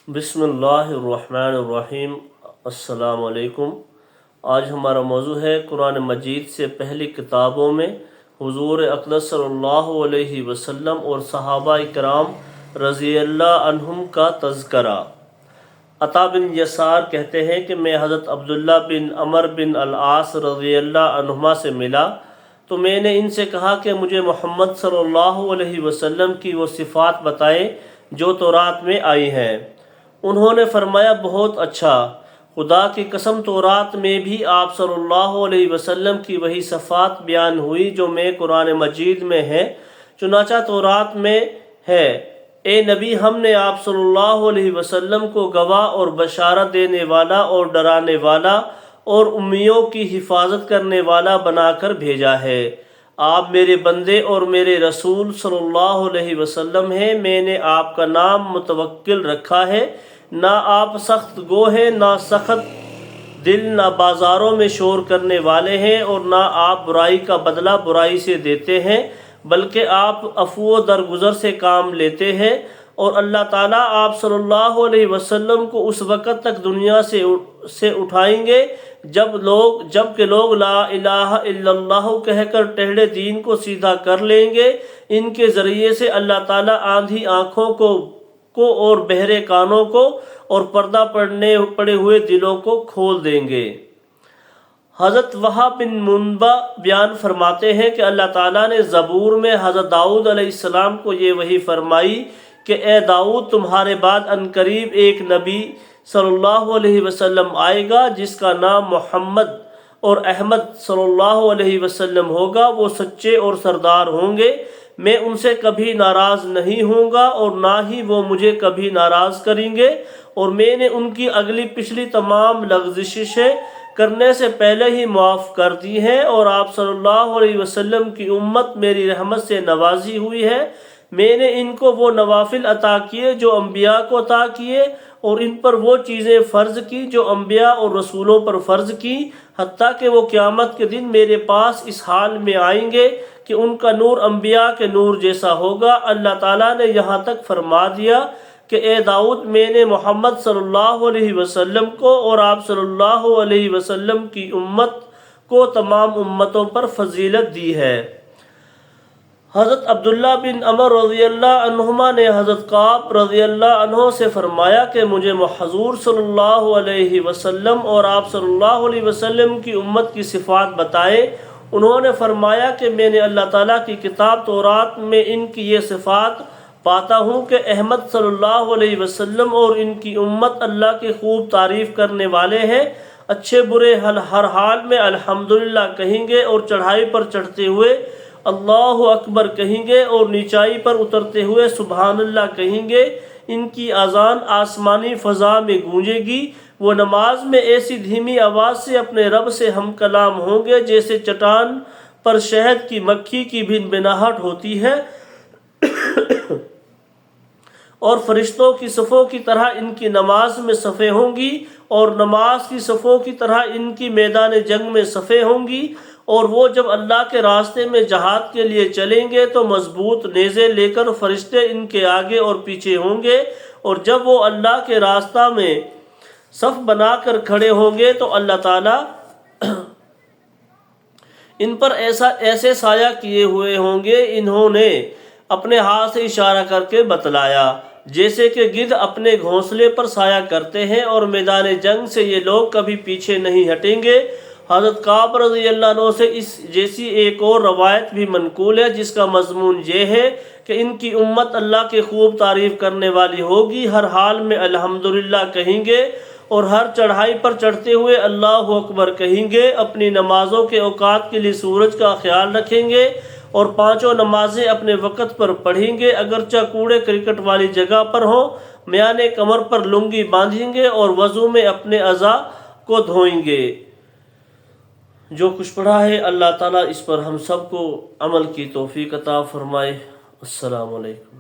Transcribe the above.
بسم اللہ الرحمن الرحیم۔ السلام علیکم۔ آج ہمارا موضوع ہے قرآن مجید سے پہلی کتابوں میں حضور اقدس صلی اللہ علیہ وسلم اور صحابہ کرام رضی اللہ عنہم کا تذکرہ۔ عطا بن یسار کہتے ہیں کہ میں حضرت عبداللہ بن عمر بن العاص رضی اللہ عنہما سے ملا تو میں نے ان سے کہا کہ مجھے محمد صلی اللہ علیہ وسلم کی وہ صفات بتائیں جو تورات میں آئی ہیں۔ انہوں نے فرمایا بہت اچھا، خدا کی قسم تورات میں بھی آپ صلی اللہ علیہ وسلم کی وہی صفات بیان ہوئی جو میں قرآن مجید میں ہیں، چنانچہ تورات میں ہے اے نبی ہم نے آپ صلی اللہ علیہ وسلم کو گواہ اور بشارت دینے والا اور ڈرانے والا اور امیوں کی حفاظت کرنے والا بنا کر بھیجا ہے۔ آپ میرے بندے اور میرے رسول صلی اللہ علیہ وسلم ہیں۔ میں نے آپ کا نام متوکل رکھا ہے، نہ آپ سخت گو ہیں، نہ سخت دل، نہ بازاروں میں شور کرنے والے ہیں، اور نہ آپ برائی کا بدلہ برائی سے دیتے ہیں، بلکہ آپ عفو و درگزر سے کام لیتے ہیں۔ اور اللہ تعالیٰ آپ صلی اللہ علیہ وسلم کو اس وقت تک دنیا سے اٹھائیں گے جب کہ لوگ لا الہ الا اللہ کہہ کر ٹیڑھے دین کو سیدھا کر لیں گے۔ ان کے ذریعے سے اللہ تعالیٰ آندھی آنکھوں کو اور بہرے کانوں کو اور پردہ پڑے ہوئے دلوں کو کھول دیں گے۔ حضرت وہب بن منبع بیان فرماتے ہیں کہ اللہ تعالیٰ نے زبور میں حضرت داؤد علیہ السلام کو یہ وحی فرمائی کہ اے داؤد تمہارے بعد عنقریب ایک نبی صلی اللہ علیہ وسلم آئے گا جس کا نام محمد اور احمد صلی اللہ علیہ وسلم ہوگا۔ وہ سچے اور سردار ہوں گے، میں ان سے کبھی ناراض نہیں ہوں گا اور نہ ہی وہ مجھے کبھی ناراض کریں گے، اور میں نے ان کی اگلی پچھلی تمام لغزشیں کرنے سے پہلے ہی معاف کر دی ہیں، اور آپ صلی اللہ علیہ وسلم کی امت میری رحمت سے نوازی ہوئی ہے۔ میں نے ان کو وہ نوافل عطا کیے جو انبیاء کو عطا کیے، اور ان پر وہ چیزیں فرض کی جو انبیاء اور رسولوں پر فرض کی، حتیٰ کہ وہ قیامت کے دن میرے پاس اس حال میں آئیں گے کہ ان کا نور انبیاء کے نور جیسا ہوگا۔ اللہ تعالیٰ نے یہاں تک فرما دیا کہ اے داؤد میں نے محمد صلی اللہ علیہ وسلم کو اور آپ صلی اللہ علیہ وسلم کی امت کو تمام امتوں پر فضیلت دی ہے۔ حضرت عبداللہ بن عمر رضی اللہ عنہما نے حضرت کعب رضی اللہ عنہ سے فرمایا کہ مجھے حضور صلی اللہ علیہ وسلم اور آپ صلی اللہ علیہ وسلم کی امت کی صفات بتائے۔ انہوں نے فرمایا کہ میں نے اللہ تعالیٰ کی کتاب تورات میں ان کی یہ صفات پاتا ہوں کہ احمد صلی اللہ علیہ وسلم اور ان کی امت اللہ کی خوب تعریف کرنے والے ہیں، اچھے برے ہر حال میں الحمدللہ کہیں گے، اور چڑھائی پر چڑھتے ہوئے اللہ اکبر کہیں گے، اور نیچائی پر اترتے ہوئے سبحان اللہ کہیں گے۔ ان کی اذان آسمانی فضا میں گونجے گی، وہ نماز میں ایسی دھیمی آواز سے اپنے رب سے ہم کلام ہوں گے جیسے چٹان پر شہد کی مکھی کی بھنبھناہٹ ہوتی ہے، اور فرشتوں کی صفوں کی طرح ان کی نماز میں صفیں ہوں گی، اور نماز کی صفوں کی طرح ان کی میدان جنگ میں صفیں ہوں گی۔ اور وہ جب اللہ کے راستے میں جہاد کے لیے چلیں گے تو مضبوط نیزے لے کر فرشتے ان کے آگے اور پیچھے ہوں گے، اور جب وہ اللہ کے راستہ میں صف بنا کر کھڑے ہوں گے تو اللہ تعالیٰ ان پر ایسے سایہ کیے ہوئے ہوں گے۔ انہوں نے اپنے ہاتھ سے اشارہ کر کے بتلایا جیسے کہ گدھ اپنے گھونسلے پر سایہ کرتے ہیں، اور میدان جنگ سے یہ لوگ کبھی پیچھے نہیں ہٹیں گے۔ حضرت کعب رضی اللہ عنہ سے اس جیسی ایک اور روایت بھی منقول ہے جس کا مضمون یہ ہے کہ ان کی امت اللہ کی خوب تعریف کرنے والی ہوگی، ہر حال میں الحمدللہ کہیں گے، اور ہر چڑھائی پر چڑھتے ہوئے اللہ اکبر کہیں گے، اپنی نمازوں کے اوقات کے لیے سورج کا خیال رکھیں گے، اور پانچوں نمازیں اپنے وقت پر پڑھیں گے، اگرچہ کوڑے کرکٹ والی جگہ پر ہوں، میانے کمر پر لنگی باندھیں گے، اور وضو میں اپنے اعضاء کو دھوئیں گے۔ جو کچھ پڑھا ہے اللہ تعالیٰ اس پر ہم سب کو عمل کی توفیق عطا فرمائے۔ السلام علیکم۔